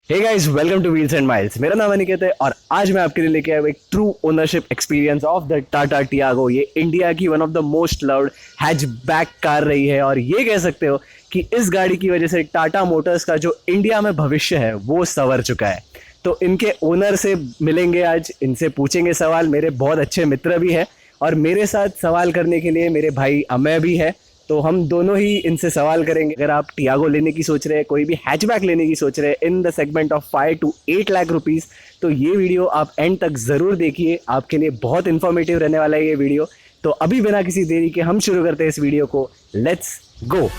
Hey guys, welcome to wheels and miles. मेरा नाम अनिकेत है और आज मैं आपके लिए लेके आया हूं एक true ownership experience of the Tata Tiago. ये इंडिया की one of the most loved hatchback car रही है और ये कह सकते हो कि इस गाड़ी की वजह से टाटा मोटर्स का जो इंडिया में भविष्य है वो संवर चुका है। तो इनके ओनर से मिलेंगे आज, इनसे पूछेंगे सवाल। मेरे बहुत अच्छे मित्र भी हैं और मेरे साथ सवाल करने के लिए मेरे भाई अमय भी है। तो हम दोनों ही इनसे सवाल करेंगे। अगर आप टियागो लेने की सोच रहे हैं, कोई भी हैचबैक लेने की सोच रहे हैं in the segment of 5 to 8 lakh rupees, तो ये वीडियो आप एंड तक ज़रूर देखिए। आपके लिए बहुत इन्फॉर्मेटिव रहने वाला है ये वीडियो। तो अभी बिना किसी देरी के हम शुरू करते हैं इस वीडियो को। Let's go.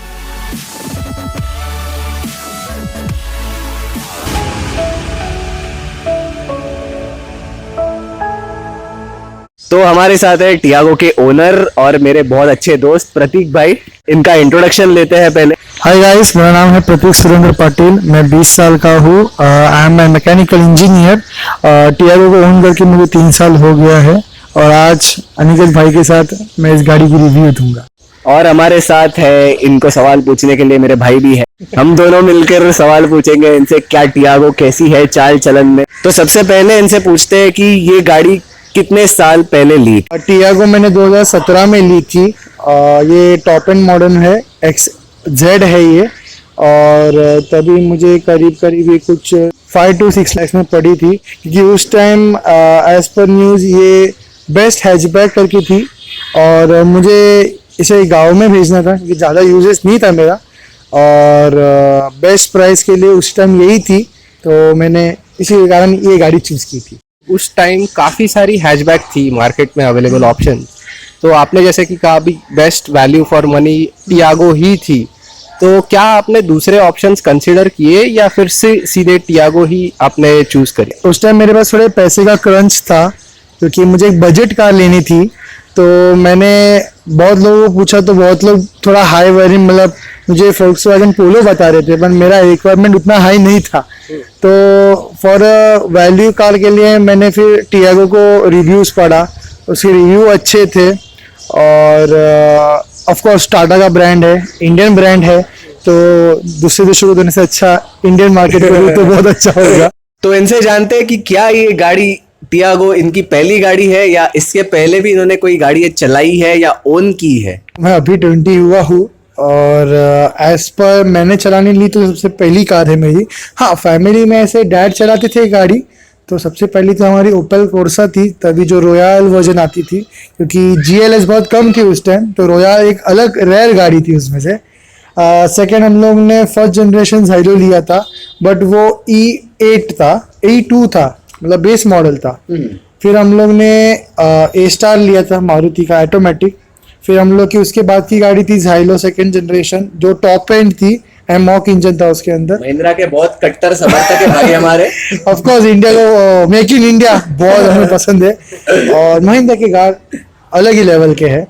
तो हमारे साथ है टियागो के ओनर और मेरे बहुत अच्छे दोस्त प्रतीक भाई। इनका इंट्रोडक्शन लेते हैं पहले। हाय गाइस, मेरा नाम है प्रतीक सुरेंद्र पाटिल। मैं 20 साल का हूँ। I am a mechanical engineer. Tiago को ओन करके मुझे 3 साल हो गया है और आज अनिकेत भाई के साथ मैं इस गाड़ी की रिव्यू दूंगा। और हमारे साथ है इनको सवाल पूछने के लिए मेरे भाई भी है। हम दोनों मिलकर सवाल पूछेंगे इनसे, क्या टियागो कैसी है चाल चलन में। तो सबसे पहले इनसे पूछते हैं कि ये गाड़ी कितने साल पहले ली? टियागो मैंने 2017 में ली थी। ये टॉप एंड मॉडल है, XZ है ये। और तभी मुझे करीब कुछ 5 to 6 लाख में पड़ी थी, क्योंकि उस टाइम एज पर न्यूज़ ये बेस्ट हैचबैक करके थी और मुझे इसे गांव में भेजना था क्योंकि ज़्यादा यूजेस नहीं था मेरा। और बेस्ट प्राइस के लिए उस टाइम यही थी, तो मैंने इसी कारण ये गाड़ी चूज़ की थी। उस टाइम काफ़ी सारी हैचबैक थी मार्केट में अवेलेबल ऑप्शन। तो आपने जैसे कि कहा अभी best value for money Tiago ही थी, तो क्या आपने दूसरे ऑप्शंस कंसीडर किए या फिर से सीधे टियागो ही आपने चूज करी? उस टाइम मेरे पास थोड़े पैसे का क्रंच था क्योंकि मुझे एक बजट कार लेनी थी। तो मैंने बहुत लोगों को पूछा तो बहुत लोग थोड़ा हाई वेरिएंट, मतलब मुझे फोक्सवैगन पोलो बता रहे थे, पर मेरा रिक्वायरमेंट उतना हाई नहीं था। तो फॉर वैल्यू कार के लिए मैंने फिर टियागो को रिव्यूज़ पढ़ा, उसके रिव्यू अच्छे थे। और ऑफ कोर्स टाटा का ब्रांड है, इंडियन ब्रांड है, तो दूसरे देशों को देने से अच्छा इंडियन मार्केट को तो बहुत अच्छा होगा। तो इनसे जानते हैं कि क्या ये गाड़ी टियागो इनकी पहली गाड़ी है या इसके पहले भी इन्होंने कोई गाड़ी चलाई है या ओन की है। मैं अभी 20 हुआ हूँ और एज पर मैंने चलाने ली तो सबसे पहली कार है मेरी। हाँ, फैमिली में ऐसे डैड चलाते थे गाड़ी, तो सबसे पहली तो हमारी ओपेल कोर्सा थी, तभी जो रॉयल वर्जन आती थी, क्योंकि GLS बहुत कम थी उस टाइम, तो रॉयल एक अलग रेयर गाड़ी थी उसमें से। सेकेंड हम लोग ने फर्स्ट जनरेशन जाइलो लिया था, बट वो E8 था, E2 था, मतलब बेस मॉडल था। फिर हम लोग ने A स्टार लिया था मारुति का ऑटोमेटिक। फिर हम लोग की उसके बाद की गाड़ी थी जाइलो सेकंड जनरेशन, जो टॉप एंड थी, एमॉक इंजन था उसके अंदर। महिंद्रा के बहुत कट्टर समर्थक है भाई हमारे। ऑफ कोर्स इंडिया को मेक इन इंडिया बहुत हमें पसंद है और महिंद्रा के कार अलग ही लेवल के हैं।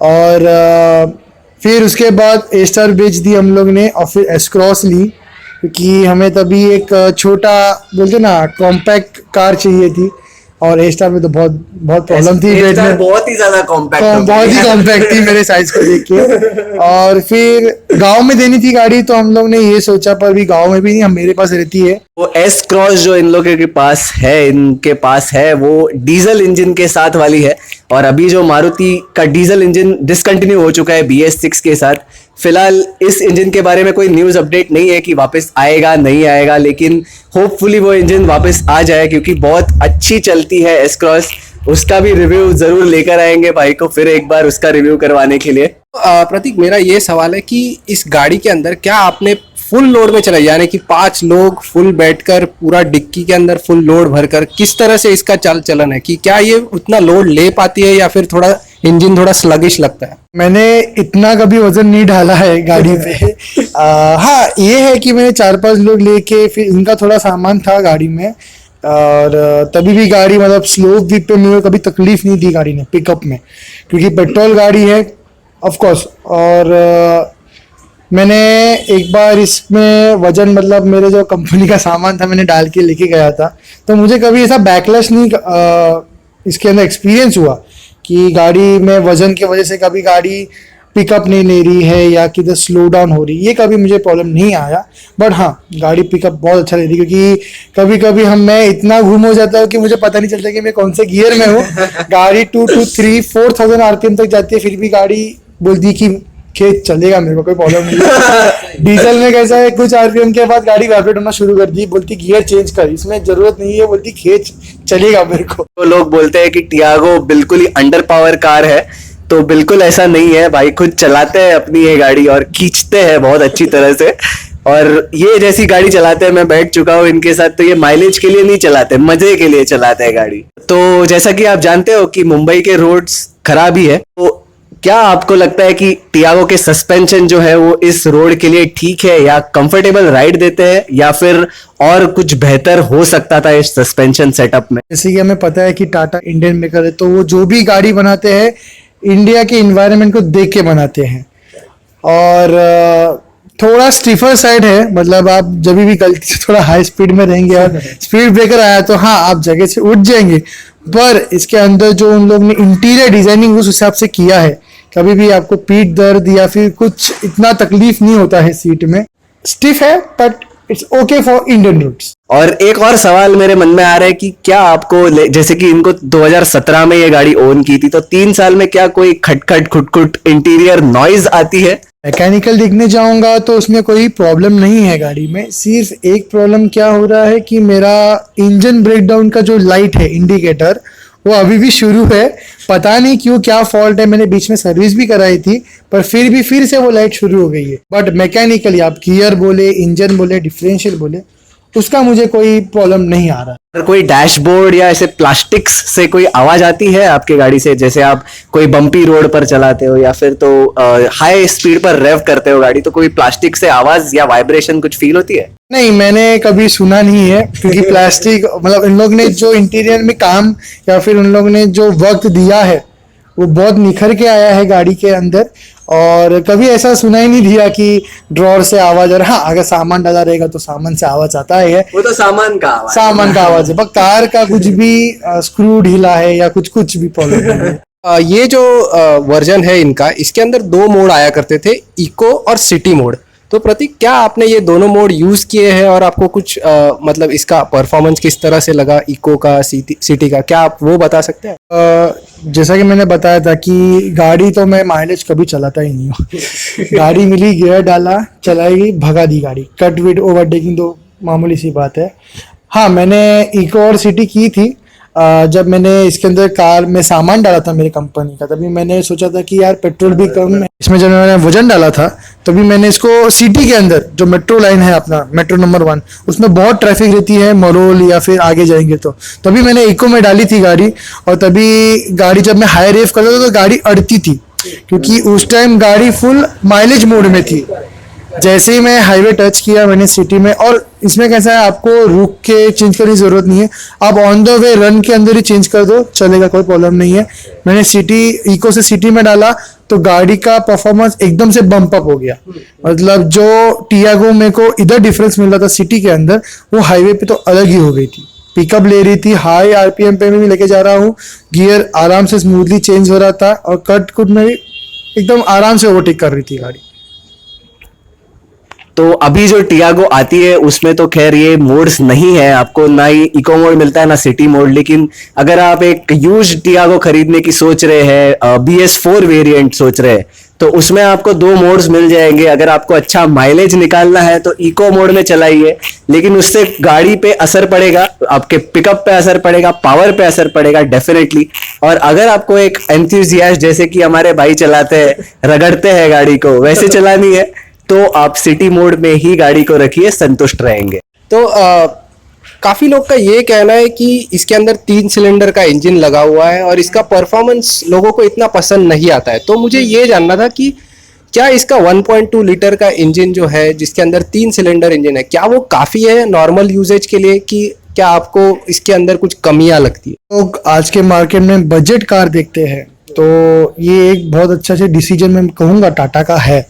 और फिर उसके बाद A स्टार बेच दी हम लोग ने और फिर S क्रॉस ली, क्योंकि हमें तभी एक छोटा बोलते ना कॉम्पैक्ट कार चाहिए थी और A स्टार में तो बहुत प्रॉब्लम थी वेट में, बहुत ही ज्यादा कॉम्पैक्ट थी मेरे साइज को देख के। और फिर गांव में देनी थी गाड़ी, तो हम लोग ने ये सोचा, पर भी गांव में भी नहीं, हम मेरे पास रहती है। वो S क्रॉस जो इन लोगों के पास है, इनके पास है, वो डीजल इंजन के साथ वाली है। और अभी जो मारुति का डीजल इंजन डिसकंटिन्यू हो चुका है BS6 के साथ। फिलहाल इस इंजन के बारे में कोई न्यूज़ अपडेट नहीं है कि वापस आएगा नहीं आएगा, लेकिन होपफुली वो इंजन वापस आ जाए क्योंकि बहुत अच्छी चलती है S क्रॉस। उसका भी रिव्यू जरूर लेकर आएंगे भाई को फिर एक बार उसका रिव्यू करवाने के लिए। प्रतीक, मेरा ये सवाल है कि इस गाड़ी के अंदर क्या आपने फुल लोड में चलाई, यानी कि 5 लोग फुल बैठकर पूरा डिक्की के अंदर फुल लोड भरकर, किस तरह से इसका चाल चलन है कि क्या ये उतना लोड ले पाती है या फिर थोड़ा इंजन थोड़ा स्लगिश लगता है? मैंने इतना कभी वजन नहीं डाला है गाड़ी पे। हाँ, ये है कि मैंने 4-5 लोग लेके, फिर इनका थोड़ा सामान था गाड़ी में और तभी भी गाड़ी मतलब स्लोप भी पे मुझे कभी तकलीफ नहीं दी गाड़ी ने पिकअप में, क्योंकि पेट्रोल गाड़ी है ऑफ कोर्स। और मैंने एक बार इसमें वजन, मतलब मेरे जो कंपनी का सामान था मैंने डाल के लेके गया था, तो मुझे कभी ऐसा बैकलैश नहीं इसके अंदर एक्सपीरियंस हुआ कि गाड़ी में वजन की वजह से कभी गाड़ी पिकअप नहीं ले रही है या किधर स्लो डाउन हो रही है, ये कभी मुझे प्रॉब्लम नहीं आया। बट हाँ, गाड़ी पिकअप बहुत अच्छा ले रही है, क्योंकि कभी कभी मैं इतना घूम हो जाता हूँ कि मुझे पता नहीं चलता कि मैं कौन से गियर में हूँ। गाड़ी 2 to 3 4,000 RPM तक जाती है, फिर भी गाड़ी बोलती है कि खेत चलेगा, मेरे को कोई प्रॉब्लम नहीं है। डीजल में कैसा है, कुछ RPM के बाद गाड़ी वाइब्रेट होना शुरू कर दी, बोलती गियर चेंज कर, इसमें जरूरत नहीं है, बोलती खेत चलेगा मेरे को। तो लोग बोलते हैं कि टियागो बिल्कुल ही अंडर पावर कार है, तो बिल्कुल ऐसा नहीं है भाई, खुद चलाते हैं अपनी ये गाड़ी और खींचते हैं बहुत अच्छी तरह से। और ये जैसी गाड़ी चलाते हैं, मैं बैठ चुका हूँ इनके साथ, तो ये माइलेज के लिए नहीं चलाते, मजे के लिए चलाते हैं गाड़ी। तो जैसा कि आप जानते हो कि मुंबई के रोड्स खराब ही है, तो क्या आपको लगता है कि टियागो के सस्पेंशन जो है वो इस रोड के लिए ठीक है, या कंफर्टेबल राइड देते हैं, या फिर और कुछ बेहतर हो सकता था इस सस्पेंशन सेटअप में? जैसे कि हमें पता है कि टाटा इंडियन मेकर है, तो वो जो भी गाड़ी बनाते हैं इंडिया के इन्वायरमेंट को देख के बनाते हैं। और थोड़ा स्टीफर साइड है, मतलब आप जब भी गलती से थोड़ा हाई स्पीड में रहेंगे और स्पीड ब्रेकर आया तो हाँ, आप जगह से उठ जाएंगे। पर इसके अंदर जो उन लोग ने इंटीरियर डिजाइनिंग उस हिसाब से किया है, कभी भी आपको पीठ दर्द या फिर कुछ इतना तकलीफ नहीं होता है सीट में। स्टिफ है but it's okay for Indian routes. और एक और सवाल मेरे मन में आ रहा है कि क्या आपको जैसे कि इनको 2017 में ये गाड़ी ओन की थी, तो 3 साल में क्या कोई खटखट खुटखुट इंटीरियर नॉइज आती है? मैकेनिकल देखने जाऊंगा तो उसमें कोई प्रॉब्लम नहीं है गाड़ी में। सिर्फ एक प्रॉब्लम क्या हो रहा है कि मेरा इंजन ब्रेकडाउन का जो लाइट है, इंडिकेटर, वो अभी भी शुरू है। पता नहीं क्यों, क्या फॉल्ट है, मैंने बीच में सर्विस भी कराई थी, पर फिर से वो लाइट शुरू हो गई है। बट मैकेनिकली आप गियर बोले, इंजन बोले, डिफरेंशियल बोले, उसका मुझे कोई प्रॉब्लम नहीं आ रहा। अगर कोई डैशबोर्ड या ऐसे प्लास्टिक्स से कोई आवाज आती है आपके गाड़ी से, जैसे आप कोई बम्पी रोड पर चलाते हो या फिर तो हाई स्पीड पर रेव करते हो गाड़ी, तो कोई प्लास्टिक से आवाज या वाइब्रेशन कुछ फील होती है? नहीं, मैंने कभी सुना नहीं है, क्योंकि प्लास्टिक मतलब इन लोग ने जो इंटीरियर में काम या फिर उन लोग ने जो वक्त दिया है वो बहुत निखर के आया है गाड़ी के अंदर। और कभी ऐसा सुना ही नहीं दिया कि ड्रॉर से आवाज। और हाँ, अगर सामान डाला रहेगा तो सामान से आवाज आता है, वो तो सामान का आवाज है। पर कार का कुछ भी स्क्रू ढीला है या कुछ भी प्रॉब्लम नहीं है। ये जो वर्जन है इनका, इसके अंदर 2 मोड आया करते थे, इको और सिटी मोड। तो प्रतीक, क्या आपने ये दोनों मोड यूज किए हैं और आपको कुछ मतलब इसका परफॉर्मेंस किस तरह से लगा, इको का, सिटी का, क्या आप वो बता सकते हैं? जैसा कि मैंने बताया था कि गाड़ी तो मैं माइलेज कभी चलाता ही नहीं हूँ। गाड़ी मिली, गियर डाला, चलाएगी, भगा दी गाड़ी। कट विड ओवरटेकिंग तो मामूली सी बात है। हाँ, मैंने इको और सिटी की थी। जब मैंने इसके अंदर कार में सामान डाला था मेरी कंपनी का, तभी मैंने सोचा था कि यार पेट्रोल भी कम है इसमें। जब मैंने वजन डाला था तभी मैंने इसको सिटी के अंदर, जो मेट्रो लाइन है अपना, मेट्रो नंबर 1, उसमें बहुत ट्रैफिक रहती है, मरोल या फिर आगे जाएंगे तो तभी मैंने इको में डाली थी गाड़ी। और तभी गाड़ी जब मैं हाई रेव करता था तो गाड़ी अड़ती थी, क्योंकि उस टाइम गाड़ी फुल माइलेज मोड में थी। जैसे ही मैं हाईवे टच किया मैंने सिटी में, और इसमें कैसा है, आपको रुक के चेंज करने की जरूरत नहीं है, आप ऑन द वे रन के अंदर ही चेंज कर दो, चलेगा, कोई प्रॉब्लम नहीं है। मैंने सिटी इको से सिटी में डाला तो गाड़ी का परफॉर्मेंस एकदम से बम्प अप हो गया। मतलब जो टियागो मेरे को इधर डिफरेंस मिल रहा था सिटी के अंदर, वो हाईवे पे तो अलग ही हो गई थी। पिकअप ले रही थी, हाई RPM पे भी लेके जा रहा हूँ, गियर आराम से स्मूथली चेंज हो रहा था, और कट कुट में भी एकदम आराम से ओवरटेक कर रही थी गाड़ी। तो अभी जो टियागो आती है उसमें तो खैर ये मोड्स नहीं है, आपको ना ही इको मोड मिलता है ना सिटी मोड। लेकिन अगर आप एक यूज टियागो खरीदने की सोच रहे हैं, BS4 वेरिएंट सोच रहे हैं, तो उसमें आपको 2 मोड्स मिल जाएंगे। अगर आपको अच्छा माइलेज निकालना है तो इको मोड में चलाइए, लेकिन उससे गाड़ी पे असर पड़ेगा, आपके पिकअप पे असर पड़ेगा, पावर पे असर पड़ेगा डेफिनेटली। और अगर आपको एक एंथुसियास्ट जैसे कि हमारे भाई चलाते हैं, रगड़ते हैं गाड़ी को, वैसे चलानी है तो आप सिटी मोड में ही गाड़ी को रखिए, संतुष्ट रहेंगे। तो काफी लोग का ये कहना है कि इसके अंदर 3 सिलेंडर का इंजन लगा हुआ है और इसका परफॉर्मेंस लोगों को इतना पसंद नहीं आता है। तो मुझे ये जानना था कि क्या इसका 1.2 लीटर का इंजन जो है, जिसके अंदर 3 सिलेंडर इंजन है, क्या वो काफी है नॉर्मल यूजेज के लिए, कि क्या आपको इसके अंदर कुछ कमियां लगती है? लोग आज के मार्केट में बजट कार देखते हैं, तो ये एक बहुत अच्छा से डिसीजन मैं कहूँगा टाटा का है।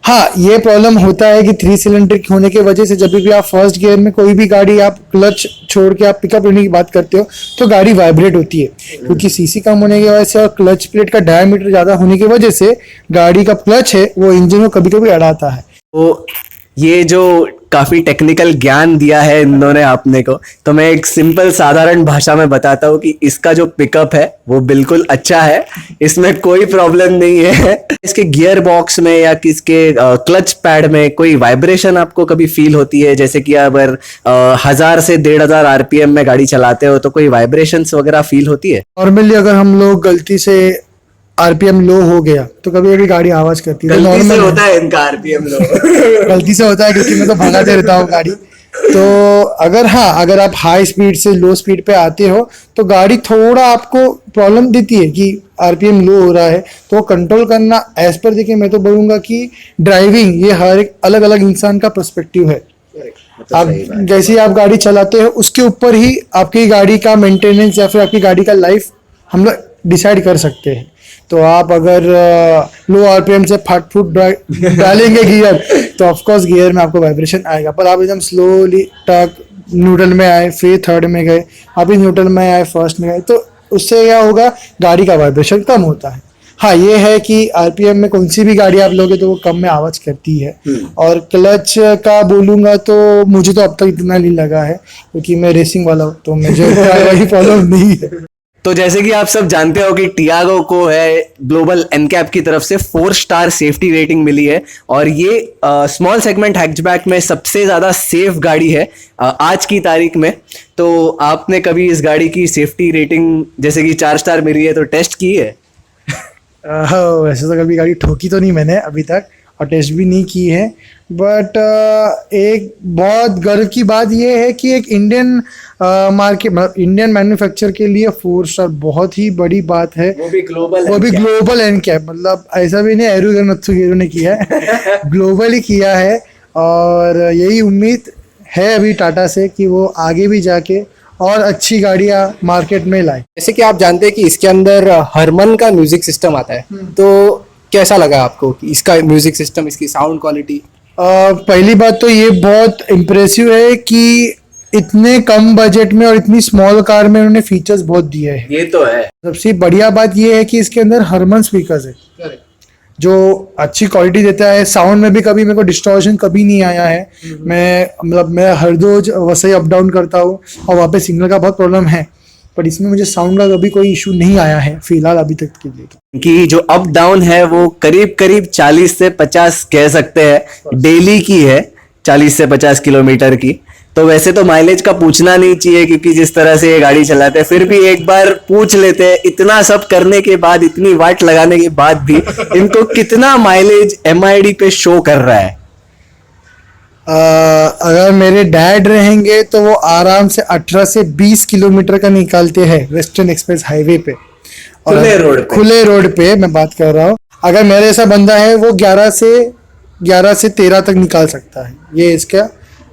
हाँ, ये प्रॉब्लम होता है कि 3 सिलेंडर होने की वजह से जब भी आप फर्स्ट गियर में कोई भी गाड़ी आप क्लच छोड़ के आप पिकअप लेने की बात करते हो तो गाड़ी वाइब्रेट होती है, क्योंकि सीसी कम होने की वजह से और क्लच प्लेट का डायमीटर ज्यादा होने की वजह से गाड़ी का क्लच है वो इंजन को कभी कभी अड़ाता है। तो ये जो काफी टेक्निकल ज्ञान दिया है इन्होंने आपने को, तो मैं एक सिंपल साधारण भाषा में बताता हूँ कि इसका जो पिकअप है वो बिल्कुल अच्छा है, इसमें कोई प्रॉब्लम नहीं है। इसके गियर बॉक्स में या किसके क्लच पैड में कोई वाइब्रेशन आपको कभी फील होती है? जैसे कि अगर 1000 से 1500 आरपीएम में गाड़ी चलाते हो तो कोई वाइब्रेशंस वगैरह फील होती है? नॉर्मली अगर हम लोग गलती से आरपीएम लो हो गया तो कभी कभी गाड़ी आवाज करती है, गलती से नॉर्मल होता है इनका आरपीएम लो। गलती से होता है क्योंकि मैं तो भगाते रहता हूँ गाड़ी। तो अगर आप हाई स्पीड से लो स्पीड पे आते हो तो गाड़ी थोड़ा आपको प्रॉब्लम देती है कि आरपीएम लो हो रहा है, तो वो कंट्रोल करना एज पर देखिए मैं तो बोलूंगा कि ड्राइविंग ये हर एक अलग अलग इंसान का पर्सपेक्टिव है। आप जैसे आप गाड़ी चलाते हो उसके ऊपर ही आपकी गाड़ी का मेंटेनेंस या फिर आपकी गाड़ी का लाइफ हम लोग डिसाइड कर सकते हैं। तो आप अगर लो आरपीएम से फट फुट डालेंगे गियर तो ऑफकोर्स गियर में आपको वाइब्रेशन आएगा, पर आप एकदम स्लोली टक न्यूट्रल में आए, फिर थर्ड में गए, अभी न्यूट्रल में आए, फर्स्ट में गए, तो उससे क्या होगा गाड़ी का वाइब्रेशन कम होता है। हाँ, ये है कि आरपीएम में कौन सी भी गाड़ी आप लोगे तो वो कम में आवाज करती है। और क्लच का बोलूंगा तो मुझे तो अब तक इतना नहीं लगा है क्योंकि मैं रेसिंग वाला हूँ, तो मुझे वही प्रॉब्लम नहीं है। तो जैसे कि आप सब जानते हो कि टियागो को है ग्लोबल एनकैप की तरफ से 4 स्टार सेफ्टी रेटिंग मिली है और ये स्मॉल सेगमेंट हैचबैक में सबसे ज्यादा सेफ गाड़ी है आज की तारीख में। तो आपने कभी इस गाड़ी की सेफ्टी रेटिंग जैसे कि 4 स्टार मिली है तो टेस्ट की है? वैसे तो कभी गाड़ी ठोकी तो नहीं मैंने अभी तक और टेस्ट भी नहीं की है, बट एक बहुत गर्व की बात यह है कि एक इंडियन मार्केट मतलब इंडियन मैन्युफैक्चर के लिए 4 स्टार बहुत ही बड़ी बात है, वो भी ग्लोबल एनकैप, मतलब ऐसा भी नहीं एरू नत्सुगेरू ने किया है, ग्लोबली किया है। और यही उम्मीद है अभी टाटा से कि वो आगे भी जाके और अच्छी गाड़ियां मार्केट में लाए। जैसे कि आप जानते हैं कि इसके अंदर हरमन का म्यूजिक सिस्टम आता है, तो कैसा लगा आपको कि इसका म्यूजिक सिस्टम, इसकी साउंड क्वालिटी? पहली बात तो ये बहुत इम्प्रेसिव है कि इतने कम बजट में और इतनी स्मॉल कार में उन्होंने फीचर्स बहुत दिए हैं। ये तो है। सबसे बढ़िया बात ये है कि इसके अंदर हरमन स्पीकर्स है जो अच्छी क्वालिटी देता है। साउंड में भी कभी मेरे को डिस्टॉर्शन कभी नहीं आया है। मैं हर रोज वैसे अप डाउन करता हूँ और वहाँ पे सिग्नल का बहुत प्रॉब्लम है, पर इसमें मुझे साउंड का कभी कोई इशू नहीं आया है फिलहाल अभी तक के लिए। कि जो अप डाउन है वो करीब करीब 40 से 50 कह सकते हैं डेली की है, 40 से 50 किलोमीटर की। तो वैसे तो माइलेज का पूछना नहीं चाहिए क्योंकि जिस तरह से ये गाड़ी चलाते हैं, फिर भी एक बार पूछ लेते हैं, इतना सब करने के बाद, इतनी वाट लगाने के बाद भी इनको कितना माइलेज एमआईडी पे शो कर रहा है? अगर मेरे डैड रहेंगे तो वो आराम से 18 से 20 किलोमीटर का निकालते हैं वेस्टर्न एक्सप्रेस हाईवे पे, और खुले रोड पे मैं बात कर रहा हूँ। अगर मेरे ऐसा बंदा है वो 11 से 13 तक निकाल सकता है, ये इसका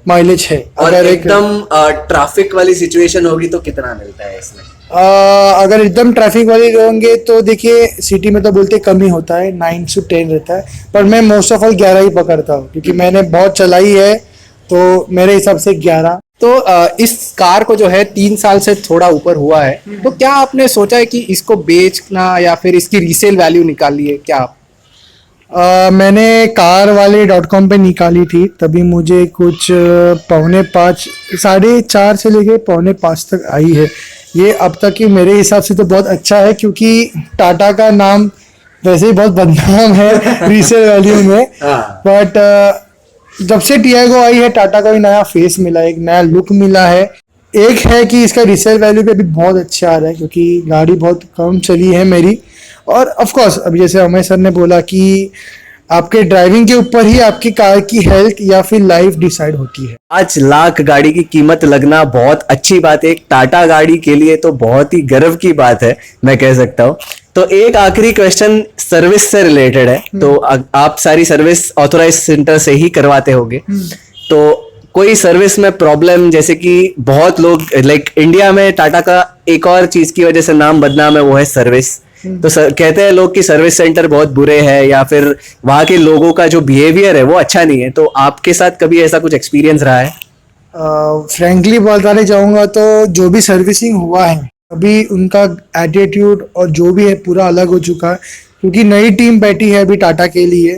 माइलेज है। और अगर एकदम ट्रैफिक वाली सिचुएशन होगी तो कितना मिलता है इसमें? अगर एकदम ट्रैफिक वाले होंगे तो देखिए सिटी में तो बोलते कम ही होता है, 9 से 10 रहता है, पर मैं मोस्ट ऑफ ऑल 11 ही पकड़ता हूँ क्योंकि मैंने बहुत चलाई है, तो मेरे हिसाब से 11। तो इस कार को जो है 3 साल से थोड़ा ऊपर हुआ है, तो क्या आपने सोचा है कि इसको बेचना या फिर इसकी रीसेल वैल्यू निकाली है क्या आप? मैंने कार वाले .com पे निकाली थी, तभी मुझे कुछ 4.5 4.5 से लेके 4.5 तक आई है। ये अब तक की मेरे हिसाब से तो बहुत अच्छा है क्योंकि टाटा का नाम वैसे ही बहुत बदनाम है रीसेल वैल्यू में, बट जब से टियागो आई है टाटा का भी नया फेस मिला है, एक नया लुक मिला है। एक है कि इसका रीसेल वैल्यू पे भी बहुत अच्छा आ रहा है क्योंकि गाड़ी बहुत कम चली है मेरी, और ऑफ कोर्स अभी जैसे अमय सर ने बोला कि आपके ड्राइविंग के ऊपर ही आपकी कार की हेल्थ या फिर लाइफ डिसाइड होती है। 5 लाख गाड़ी की कीमत लगना बहुत अच्छी बात है, एक टाटा गाड़ी के लिए तो बहुत ही गर्व की बात है मैं कह सकता हूँ। तो एक आखिरी क्वेश्चन सर्विस से रिलेटेड है, तो आप सारी सर्विस ऑथोराइज सेंटर से ही करवाते होंगे, तो कोई सर्विस में प्रॉब्लम, जैसे कि बहुत लोग लाइक इंडिया में टाटा का एक और चीज की वजह से नाम बदनाम है, वो है सर्विस। तो कहते हैं लोग कि सर्विस सेंटर बहुत बुरे हैं या फिर वहाँ के लोगों का जो बिहेवियर है वो अच्छा नहीं है, तो आपके साथ कभी ऐसा कुछ एक्सपीरियंस रहा है? फ्रेंकली बताने चाहूँगा तो जो भी सर्विसिंग हुआ है अभी उनका एटीट्यूड और जो भी है पूरा अलग हो चुका है, क्योंकि नई टीम बैठी है अभी टाटा के लिए।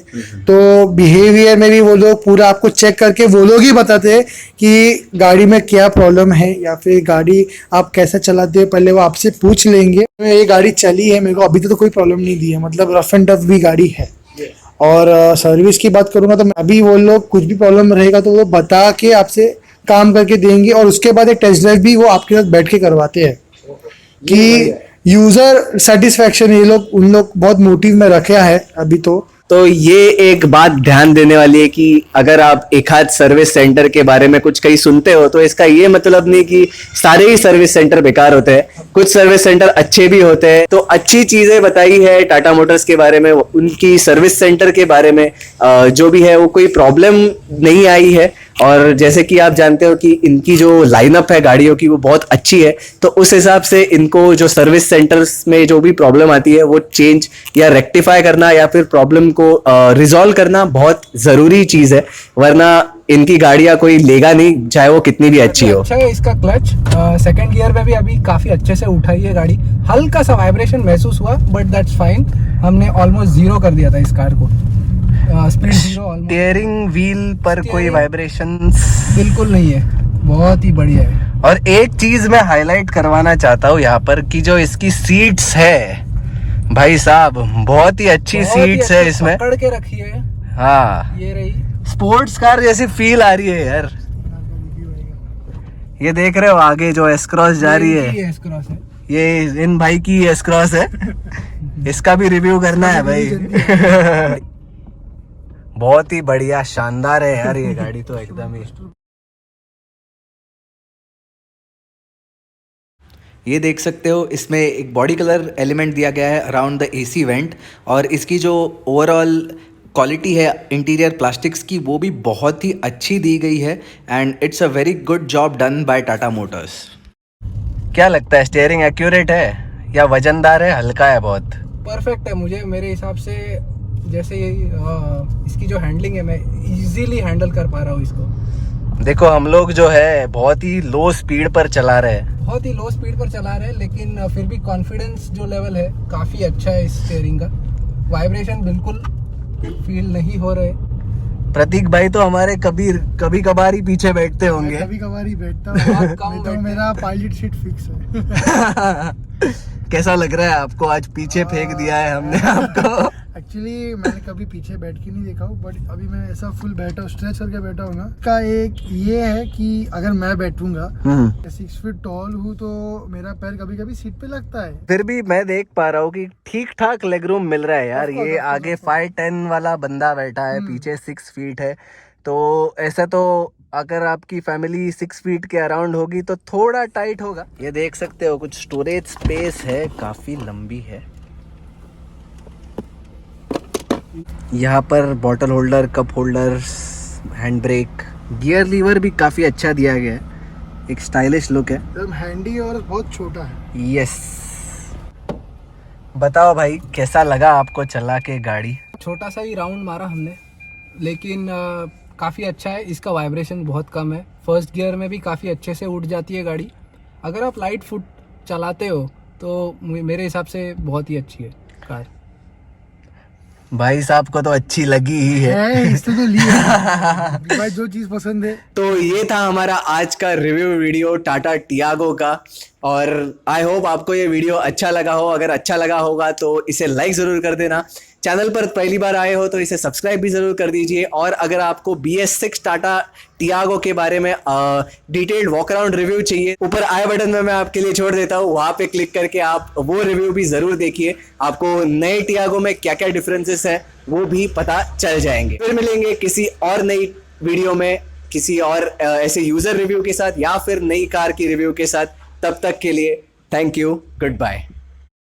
तो बिहेवियर में भी वो लोग पूरा आपको चेक करके वो लोग ही बताते हैं कि गाड़ी में क्या प्रॉब्लम है या फिर गाड़ी आप कैसे चलाते हैं, पहले वो आपसे पूछ लेंगे। ये गाड़ी चली है, मेरे को अभी तो कोई प्रॉब्लम नहीं दी है, मतलब रफ एंड टफ भी गाड़ी है। और सर्विस की बात करूंगा तो अभी वो लोग कुछ भी प्रॉब्लम रहेगा तो वो बता के आपसे काम करके देंगे, और उसके बाद एक टेस्ट ड्राइव भी वो आपके साथ बैठ के करवाते हैं कि यूजर सेटिस्फेक्शन ये लोग उन लोग बहुत मोटिव में रखा है अभी। तो ये एक बात ध्यान देने वाली है कि अगर आप एक आध सर्विस सेंटर के बारे में कुछ कहीं सुनते हो तो इसका ये मतलब नहीं कि सारे ही सर्विस सेंटर बेकार होते हैं, कुछ सर्विस सेंटर अच्छे भी होते हैं। तो अच्छी चीजें बताई है टाटा मोटर्स के बारे में, उनकी सर्विस सेंटर के बारे में जो भी है वो कोई प्रॉब्लम नहीं आई है। और जैसे कि आप जानते हो कि इनकी जो लाइनअप है गाड़ियों की वो बहुत अच्छी है, तो उस हिसाब से इनको जो सर्विस सेंटर्स में जो भी प्रॉब्लम आती है वो चेंज या रेक्टिफाई करना या फिर प्रॉब्लम को रिजॉल्व करना बहुत जरूरी चीज है, वरना इनकी गाड़ियां कोई लेगा नहीं, चाहे वो कितनी भी अच्छी हो। अच्छा है इसका क्लच, सेकंड गियर में भी अभी काफी अच्छे से उठाई है गाड़ी। हल्का सा वाइब्रेशन महसूस हुआ बट दैट्स फाइन, हमने ऑलमोस्ट जीरो कर दिया था इस कार को, स्पीड जीरो। स्टीयरिंग व्हील पर कोई वाइब्रेशंस बिल्कुल नहीं है, बहुत ही बढ़िया है। और एक चीज मैं हाईलाइट करवाना चाहता हूँ यहाँ पर कि जो इसकी सीट्स है भाई साहब, बहुत ही अच्छी सीट्स है इसमें, पकड़ के रखी है। हाँ, ये रही स्पोर्ट्स कार जैसी फील आ रही है यार। ये देख रहे हो आगे जो एस क्रॉस जा रही है, एस-क्रॉस है। ये इन भाई की एस क्रॉस है। इसका भी रिव्यू करना है भाई। बहुत ही बढ़िया शानदार है यार ये गाड़ी तो एकदम ही। ये देख सकते हो इसमें एक बॉडी कलर एलिमेंट दिया गया है अराउंड द एसी वेंट, और इसकी जो ओवरऑल क्वालिटी है इंटीरियर प्लास्टिक्स की वो भी बहुत ही अच्छी दी गई है, and it's a very good job done by Tata Motors. क्या लगता है, स्टीयरिंग एक्यूरेट है या वजनदार है, हल्का है बहुत? परफेक्ट है मुझे, मेरे हिसाब से। जैसे इसकी जो हैंडलिंग है मैं इजीली हैंडल कर पा रहा हूँ इसको। देखो हम लोग जो है बहुत ही लो स्पीड पर चला रहे हैं, बहुत ही लो स्पीड पर चला रहे हैं, लेकिन फिर भी कॉन्फिडेंस जो लेवल है काफ़ी अच्छा है इस स्टीयरिंग का। वाइब्रेशन बिल्कुल फील नहीं हो रहे। प्रतीक भाई तो हमारे कभी कभार ही पीछे बैठते होंगे। कभी कभार ही बैठता हूँ, तो मेरा पायलट सीट फिक्स है। कैसा लग रहा है आपको, आज पीछे फेंक दिया है हमने आपको? एक्चुअली मैंने कभी पीछे बैठ के नहीं देखा हूँ, बट अभी मैं ऐसा फुल बैठा हूँ, स्ट्रेच करके बैठा हूँ ना। का एक ये है कि अगर मैं बैठूंगा 6 फीट टॉल हूँ तो मेरा पैर कभी कभी सीट पे लगता है। फिर भी मैं देख पा रहा हूँ कि ठीक ठाक लेग रूम मिल रहा है यार। ये आगे 5'10" वाला बंदा बैठा है, पीछे 6 फीट है, तो ऐसा तो अगर आपकी फैमिली 6 फीट के अराउंड होगी तो थोड़ा टाइट होगा। ये देख सकते हो कुछ स्टोरेज स्पेस है, काफी लंबी है। यहाँ पर bottle holder, cup holder, hand brake, gear lever भी काफी अच्छा दिया गया है, एक स्टाइलिश लुक है, एकदम हैंडी और बहुत छोटा है। यस। बताओ भाई कैसा लगा आपको चला के गाड़ी? छोटा सा ही राउंड मारा हमने, लेकिन काफ़ी अच्छा है। इसका वाइब्रेशन बहुत कम है, फर्स्ट गियर में भी काफ़ी अच्छे से उठ जाती है गाड़ी। अगर आप लाइट फुट चलाते हो तो मेरे हिसाब से बहुत ही अच्छी है कार। भाई साहब को तो अच्छी लगी ही है। इससे तो लिया भाई जो चीज पसंद है। तो ये था हमारा आज का रिव्यू वीडियो टाटा टियागो का, और आई होप आपको ये वीडियो अच्छा लगा हो। अगर अच्छा लगा होगा तो इसे लाइक जरूर कर देना, चैनल पर पहली बार आए हो तो इसे सब्सक्राइब भी जरूर कर दीजिए। और अगर आपको BS6 टाटा टियागो के बारे में डिटेल्ड वॉक अराउंड रिव्यू चाहिए, ऊपर आई बटन में मैं आपके लिए छोड़ देता हूँ, वहां पे क्लिक करके आप वो रिव्यू भी जरूर देखिए। आपको नए टियागो में क्या क्या डिफरेंसेस है वो भी पता चल जाएंगे। फिर मिलेंगे किसी और नई वीडियो में, किसी और ऐसे यूजर रिव्यू के साथ या फिर नई कार की रिव्यू के साथ। तब तक के लिए थैंक यू, गुड बाय।